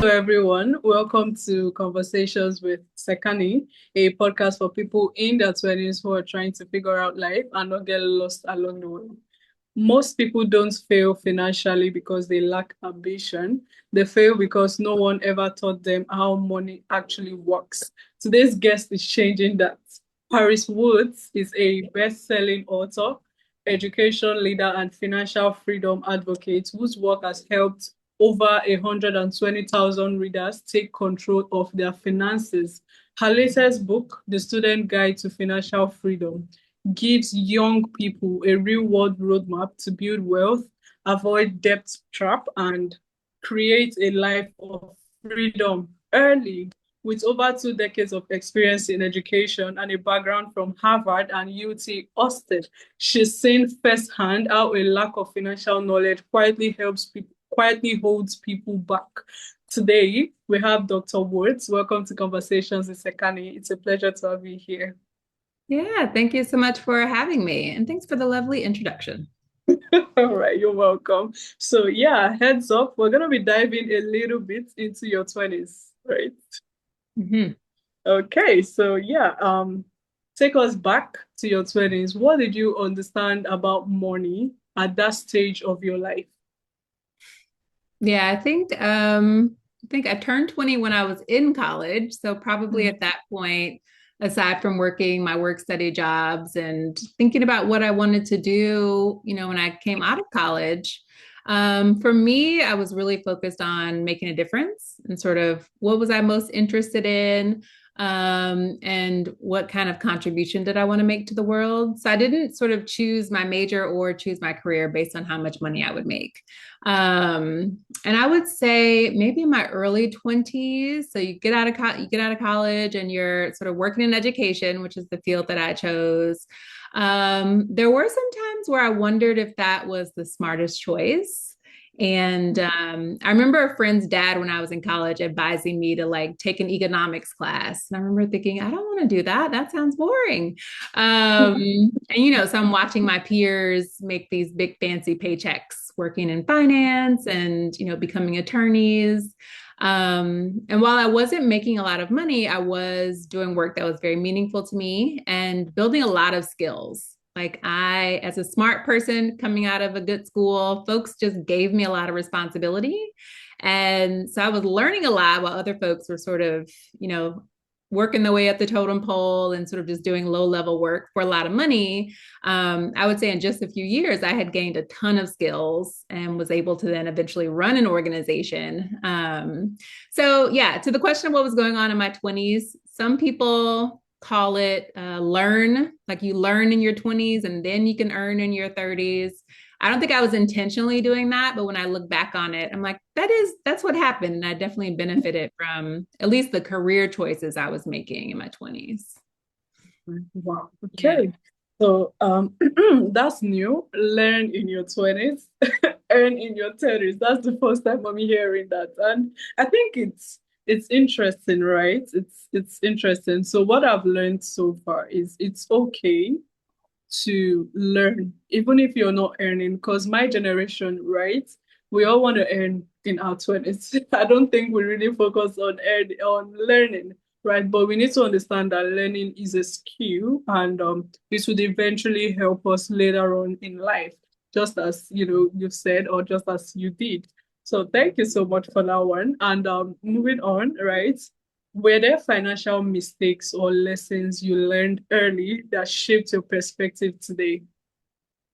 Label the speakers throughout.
Speaker 1: everyone. Welcome to Conversations with Sekani, a podcast for people in their 20s who are trying to figure out life and not get lost along the way. Most people don't fail financially because they lack ambition. They fail because no one ever taught them how money actually works. Today's guest is changing that. Paris Woods is a best-selling author, education leader, and financial freedom advocate whose work has helped over 120,000 readers take control of their finances. Her latest book, The Student Guide to Financial Freedom, gives young people a real-world roadmap to build wealth, avoid debt trap, and create a life of freedom early. With over 2 decades of experience in education and a background from Harvard and UT Austin, she's seen firsthand how a lack of financial knowledge quietly holds people back. Today, we have Dr. Woods. Welcome to Conversations with Sekani. It's a pleasure to have you here.
Speaker 2: Yeah, thank you so much for having me. And thanks for the lovely introduction.
Speaker 1: All right, you're welcome. So, yeah, heads up, we're going to be diving a little bit into your 20s, right?
Speaker 2: Mhm.
Speaker 1: Okay, so yeah, take us back to your 20s. What did you understand about money at that stage of your life?
Speaker 2: Yeah, I think I turned 20 when I was in college. So probably
Speaker 1: Mhm.
Speaker 2: at that point, aside from working my work study jobs and thinking about what I wanted to do, when I came out of college, for me, I was really focused on making a difference and sort of what was I most interested in, and what kind of contribution did I want to make to the world. So I didn't sort of choose my major or choose my career based on how much money I would make. And I would say maybe in my early 20s. So you get out of college and you're sort of working in education, which is the field that I chose. There were some times where I wondered if that was the smartest choice. And I remember a friend's dad when I was in college advising me to like take an economics class. And I remember thinking, I don't want to do that. That sounds boring. So I'm watching my peers make these big fancy paychecks working in finance and, becoming attorneys. And while I wasn't making a lot of money, I was doing work that was very meaningful to me and building a lot of skills. Like as a smart person coming out of a good school, folks just gave me a lot of responsibility. And so I was learning a lot while other folks were sort of, working their way up the totem pole and sort of just doing low level work for a lot of money. I would say in just a few years, I had gained a ton of skills and was able to then eventually run an organization. So, yeah, to the question of what was going on in my 20s, some people call it like you learn in your 20s and then you can earn in your 30s. I don't think I was intentionally doing that, but when I look back on it, I'm like, that's what happened. And I definitely benefited from at least the career choices I was making in my 20s.
Speaker 1: Wow.
Speaker 2: Yeah.
Speaker 1: Okay. So that's new. Learn in your 20s, earn in your 30s. That's the first time I'm hearing that. And I think it's interesting, right? It's interesting. So what I've learned so far is it's okay to learn, even if you're not earning, because my generation, right? We all want to earn in our 20s. I don't think we really focus on learning, right? But we need to understand that learning is a skill and this would eventually help us later on in life, just as you've said, or just as you did. So thank you so much for that one. And moving on, right? Were there financial mistakes or lessons you learned early that shaped your perspective today?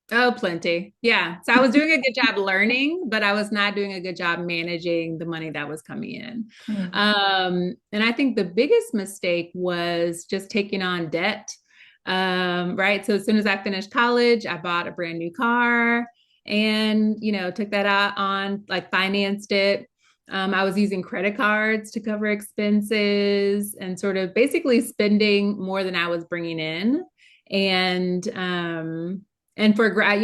Speaker 2: Oh, plenty. Yeah. So I was doing a good job learning, but I was not doing a good job managing the money that was coming in.
Speaker 1: Mm.
Speaker 2: And I think the biggest mistake was just taking on debt. Right. So as soon as I finished college, I bought a brand new car and, took that out on like financed it. I was using credit cards to cover expenses and sort of basically spending more than I was bringing in. And, and for grad,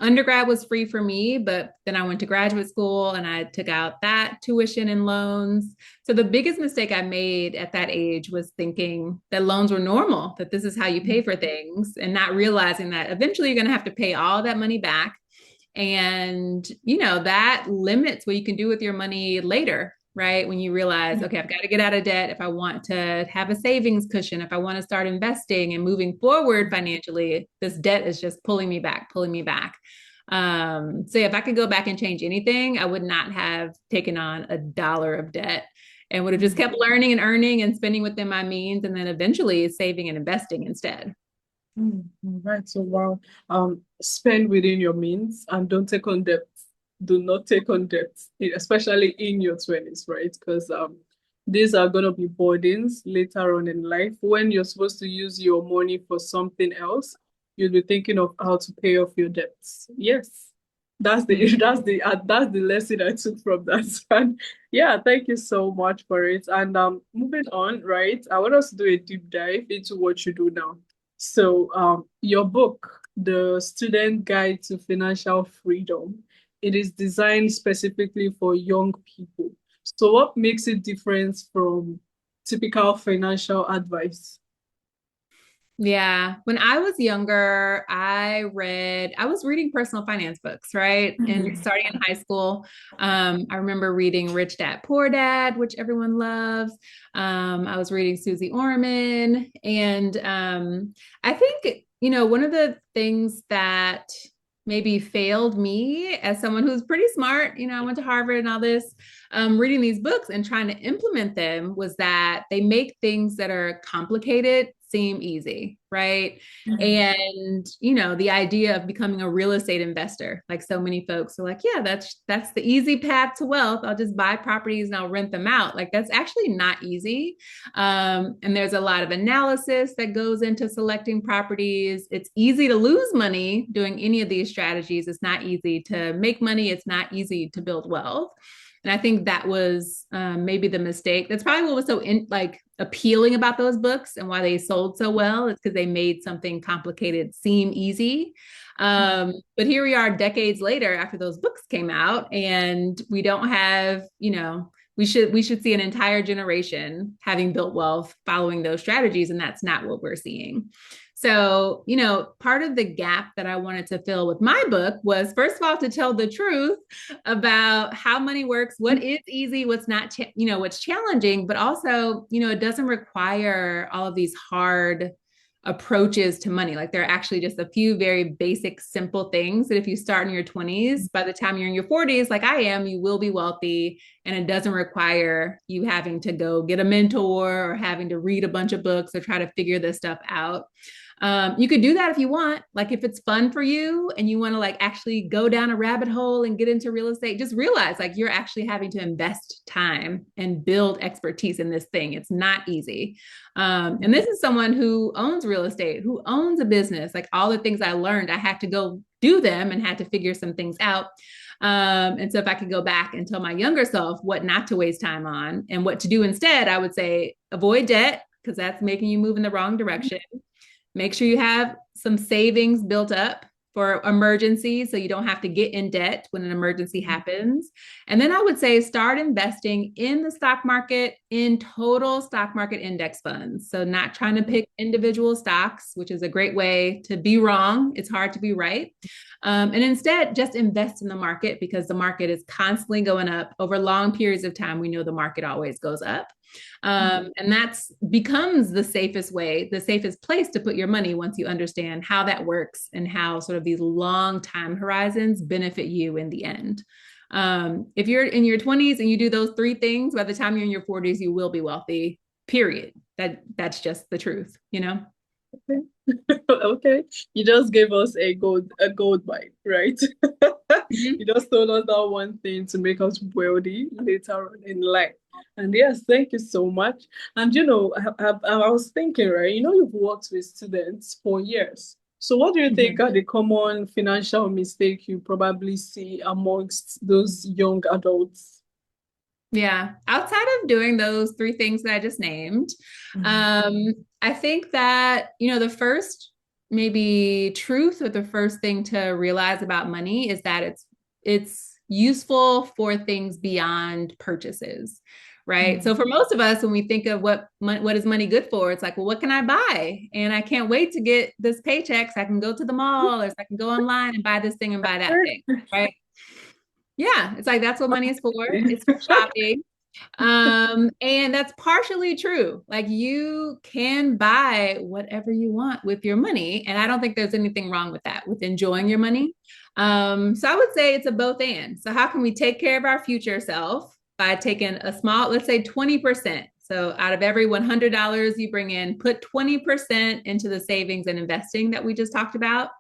Speaker 2: undergrad was free for me, but then I went to graduate school and I took out that tuition and loans. So the biggest mistake I made at that age was thinking that loans were normal, that this is how you pay for things, and not realizing that eventually you're going to have to pay all that money back. And, that limits what you can do with your money later. right? When you realize, okay, I've got to get out of debt if I want to have a savings cushion, if I want to start investing and moving forward financially, this debt is just pulling me back, pulling me back. So yeah, if I could go back and change anything, I would not have taken on $1 of debt and would have just kept learning and earning and spending within my means, and then eventually saving and investing instead.
Speaker 1: Right. So wow. Spend within your means and don't take on debt. Do not take on debt, especially in your 20s, right? Because these are gonna be burdens later on in life. When you're supposed to use your money for something else, you'll be thinking of how to pay off your debts. Yes. That's the
Speaker 2: Mhm.
Speaker 1: that's the lesson I took from that. And yeah, thank you so much for it. And moving on, right? I want us to do a deep dive into what you do now. So, your book, The Student Guide to Financial Freedom, it is designed specifically for young people. So, what makes it different from typical financial advice?
Speaker 2: Yeah. When I was younger, I was reading personal finance books, right? And
Speaker 1: Mhm.
Speaker 2: starting in high school, I remember reading Rich Dad, Poor Dad, which everyone loves. I was reading Susie Orman. And I think, one of the things that maybe failed me as someone who's pretty smart, I went to Harvard and all this, reading these books and trying to implement them was that they make things that are complicated seem easy, right? And the idea of becoming a real estate investor, like so many folks are like, yeah, that's the easy path to wealth. I'll just buy properties and I'll rent them out. Like that's actually not easy. And there's a lot of analysis that goes into selecting properties. It's easy to lose money doing any of these strategies. It's not easy to make money. It's not easy to build wealth. And I think that was maybe the mistake. That's probably what was so appealing about those books and why they sold so well. It's because they made something complicated seem easy. But here we are decades later after those books came out, and we don't have, we should see an entire generation having built wealth following those strategies, and that's not what we're seeing. So, part of the gap that I wanted to fill with my book was, first of all, to tell the truth about how money works, what is easy, what's not, what's challenging, but also, it doesn't require all of these hard approaches to money. Like there are actually just a few very basic, simple things that if you start in your 20s, by the time you're in your 40s, like I am, you will be wealthy. And it doesn't require you having to go get a mentor or having to read a bunch of books or try to figure this stuff out. You could do that if you want. Like if it's fun for you and you want to like actually go down a rabbit hole and get into real estate, just realize like you're actually having to invest time and build expertise in this thing. It's not easy. And this is someone who owns real estate, who owns a business. Like all the things I learned, I had to go do them and had to figure some things out. And so if I could go back and tell my younger self what not to waste time on and what to do instead, I would say avoid debt because that's making you move in the wrong direction. Make sure you have some savings built up for emergencies so you don't have to get in debt when an emergency happens. And then I would say start investing in the stock market in total stock market index funds. So not trying to pick individual stocks, which is a great way to be wrong. It's hard to be right. And instead, just invest in the market because the market is constantly going up over long periods of time. We know the market always goes up. And that's becomes the safest way, the safest place to put your money once you understand how that works and how sort of these long time horizons benefit you in the end. If you're in your 20s and you do those three things, by the time you're in your 40s, you will be wealthy, period. That's just the truth, you know?
Speaker 1: Okay. Okay. You just gave us a gold mine, right?
Speaker 2: Mhm.
Speaker 1: You just told us that one thing to make us wealthy later on in life. And yes, thank you so much. And I was thinking, right? You've worked with students for years. So what do you think
Speaker 2: Mhm.
Speaker 1: are the common financial mistake you probably see amongst those young adults?
Speaker 2: Yeah. Outside of doing those three things that I just named,
Speaker 1: Mhm.
Speaker 2: I think that, the first maybe truth or the first thing to realize about money is that it's useful for things beyond purchases. Right. So
Speaker 1: Mhm.
Speaker 2: for most of us, when we think of what is money good for, it's like, well, what can I buy? And I can't wait to get this paycheck so I can go to the mall or so I can go online and buy this thing and buy that thing. Right. Yeah, it's like that's what money is for. It's for shopping. And that's partially true. Like you can buy whatever you want with your money. And I don't think there's anything wrong with that, with enjoying your money. So I would say it's a both and. So how can we take care of our future self by taking a small, let's say 20%. So out of every $100 you bring in, put 20% into the savings and investing that we just talked about.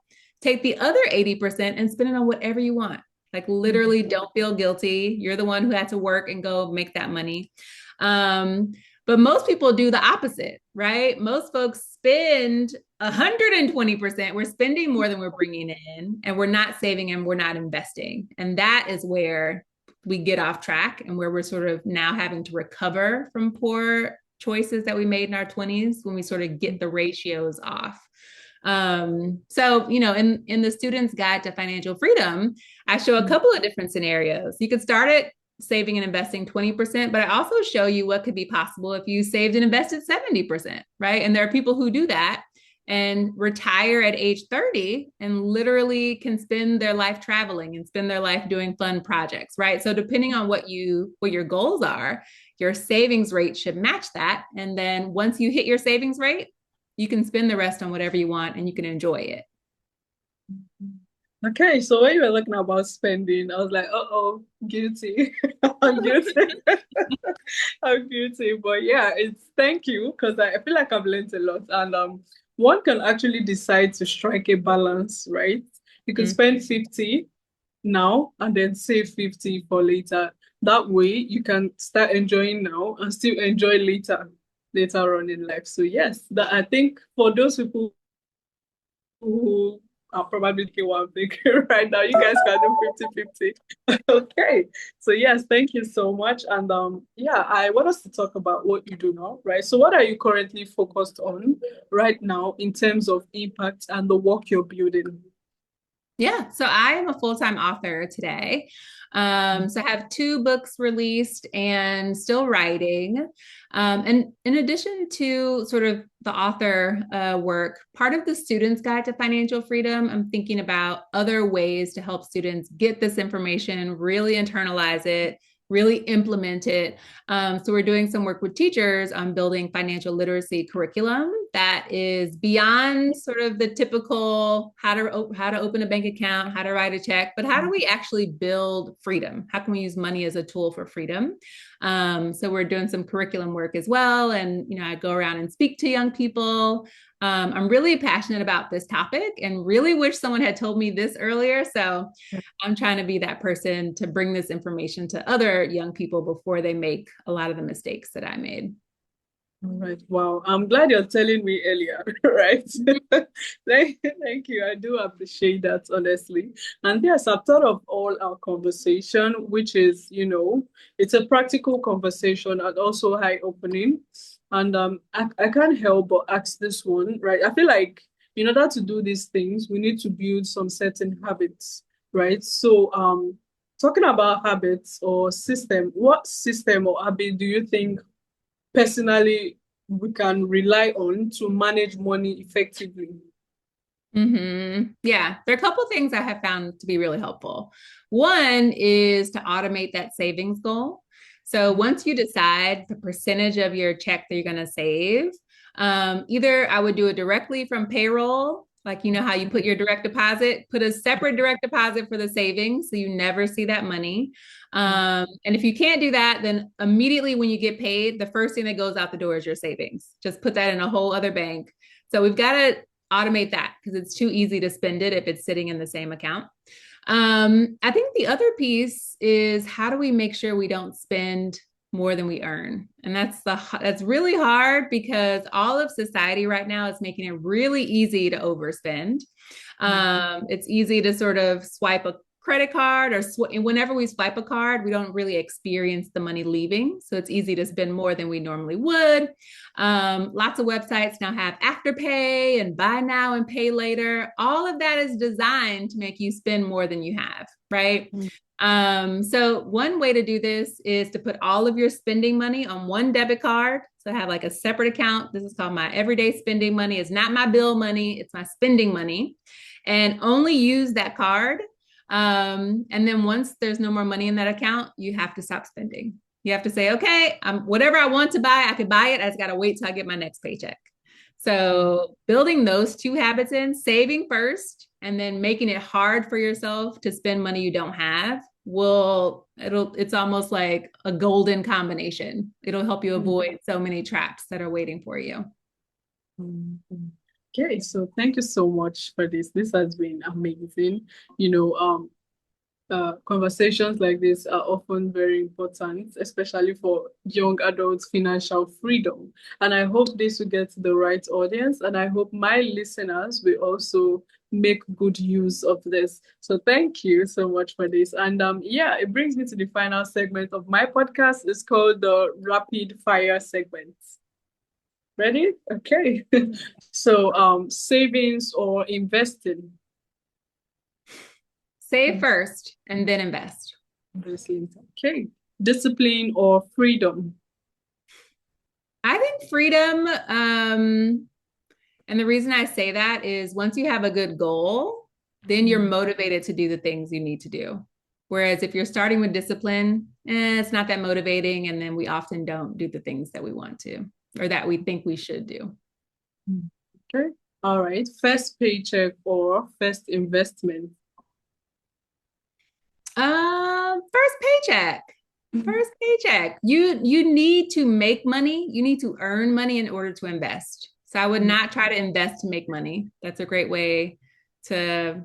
Speaker 2: Take the other 80% and spend it on whatever you want. Like literally don't feel guilty. You're the one who had to work and go make that money. Um, but most people do the opposite, right? Most folks spend 120%. We're spending more than we're bringing in, and we're not saving and we're not investing. And that is where we get off track and where we're sort of now having to recover from poor choices that we made in our 20s when we sort of get the ratios off. So, in the Student's Guide to Financial Freedom, I show a couple of different scenarios. You could start at saving and investing 20%, but I also show you what could be possible if you saved and invested 70%, right? And there are people who do that and retire at age 30 and literally can spend their life traveling and spend their life doing fun projects, right? So depending on what your goals are, your savings rate should match that. And then once you hit your savings rate, you can spend the rest on whatever you want and you can enjoy it.
Speaker 1: Okay, so when you were looking about spending, I was like, uh-oh, guilty. I'm guilty. I'm guilty. But yeah, it's thank you because I feel like I've learned a lot. And one can actually decide to strike a balance, right? You can
Speaker 2: Mm-hmm.
Speaker 1: spend 50 now and then save 50 for later. That way you can start enjoying now and still enjoy later on in life. So yes, that I think for those people who are probably thinking what I'm thinking right now. You guys can do 50-50. Okay. So yes, thank you so much. And yeah, I want us to talk about what you do now, right? So what are you currently focused on right now in terms of impact and the work you're building?
Speaker 2: Yeah, so I am a full-time author today. So I have two books released and still writing. And in addition to sort of the author work, part of the Student's Guide to Financial Freedom, I'm thinking about other ways to help students get this information, really internalize it, really implement it. So we're doing some work with teachers on building financial literacy curriculum that is beyond sort of the typical how to open a bank account, how to write a check, but how do we actually build freedom? How can we use money as a tool for freedom? So we're doing some curriculum work as well, and I go around and speak to young people. I'm really passionate about this topic and really wish someone had told me this earlier. So I'm trying to be that person to bring this information to other young people before they make a lot of the mistakes that I made.
Speaker 1: All right. Wow. I'm glad you're telling me earlier, right? Thank you. I do appreciate that, honestly. And yes, I've thought of all our conversation, which is, it's a practical conversation and also eye-opening. And I can't help but ask this one, right? I feel like in order to do these things, we need to build some certain habits, right? So talking about habits or system, what system or habit do you think personally we can rely on to manage money effectively?
Speaker 2: Yeah, there are a couple of things I have found to be really helpful. One is to automate that savings goal. So once you decide the percentage of your check that you're going to save, either I would do it directly from payroll, like how you put your direct deposit, put a separate direct deposit for the savings so you never see that money. And if you can't do that, then immediately when you get paid, the first thing that goes out the door is your savings. Just put that in a whole other bank. So we've got to automate that because it's too easy to spend it if it's sitting in the same account. I think the other piece is how do we make sure we don't spend more than we earn? And that's really hard because all of society right now is making it really easy to overspend. It's easy to sort of swipe a credit card or whenever we swipe a card, we don't really experience the money leaving. So it's easy to spend more than we normally would. Lots of websites now have Afterpay and buy now and pay later. All of that is designed to make you spend more than you have, right? So one way to do this is to put all of your spending money on one debit card. So have like a separate account. This is called my everyday spending money. It's not my bill money, it's my spending money. And only use that card. And then once there's no more money in that account, you have to stop spending. You have to say, okay, whatever I want to buy, I can buy it. I just got to wait till I get my next paycheck. So building those two habits in, saving first, and then making it hard for yourself to spend money you don't have it's almost like a golden combination. It'll help you avoid so many traps that are waiting for you.
Speaker 1: Okay, so thank you so much for this. This has been amazing. You know, conversations like this are often very important, especially for young adults' financial freedom. And I hope this will get to the right audience. And I hope my listeners will also make good use of this. So thank you so much for this. And yeah, it brings me to the final segment of my podcast. It's called the rapid fire segment. Ready? Okay. So savings or investing?
Speaker 2: Save first and then invest.
Speaker 1: Okay. Discipline or freedom?
Speaker 2: I think freedom, and the reason I say that is once you have a good goal, then you're motivated to do the things you need to do. Whereas if you're starting with discipline, it's not that motivating. And then we often don't do the things that we want to or that we think we should do.
Speaker 1: Okay. All right. First paycheck or first investment?
Speaker 2: First paycheck. First paycheck. You need to make money. You need to earn money in order to invest. So I would not try to invest to make money. That's a great way to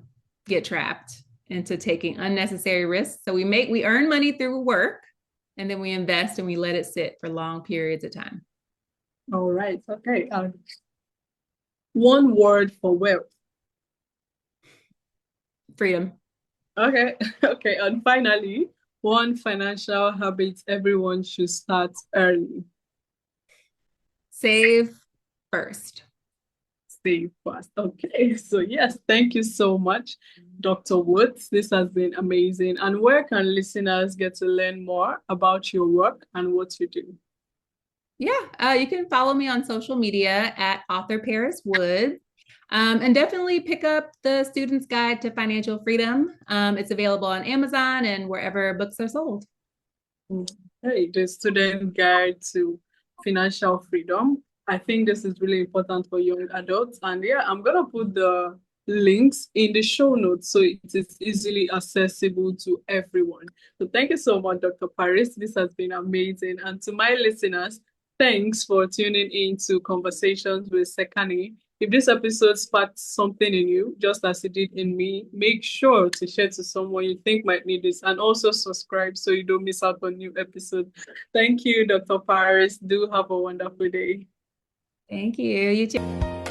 Speaker 2: get trapped into taking unnecessary risks. So we earn money through work and then we invest and we let it sit for long periods of time.
Speaker 1: All right. Okay. One word for wealth.
Speaker 2: Freedom.
Speaker 1: Okay. Okay. And finally, one financial habit everyone should start early.
Speaker 2: Save first.
Speaker 1: Save fast. Okay. So yes, thank you so much, Dr. Woods. This has been amazing. And where can listeners get to learn more about your work and what you do?
Speaker 2: Yeah, you can follow me on social media at author Paris Woods. And definitely pick up the Student's Guide to Financial Freedom. It's available on Amazon and wherever books are sold.
Speaker 1: Hey, the Student Guide to Financial Freedom. I think this is really important for young adults. And yeah, I'm going to put the links in the show notes so it is easily accessible to everyone. So thank you so much, Dr. Paris. This has been amazing. And to my listeners, thanks for tuning in to Conversations with Sekani. If this episode sparked something in you, just as it did in me, make sure to share to someone you think might need this and also subscribe so you don't miss out on new episodes. Thank you, Dr. Paris. Do have a wonderful day.
Speaker 2: Thank you. You too.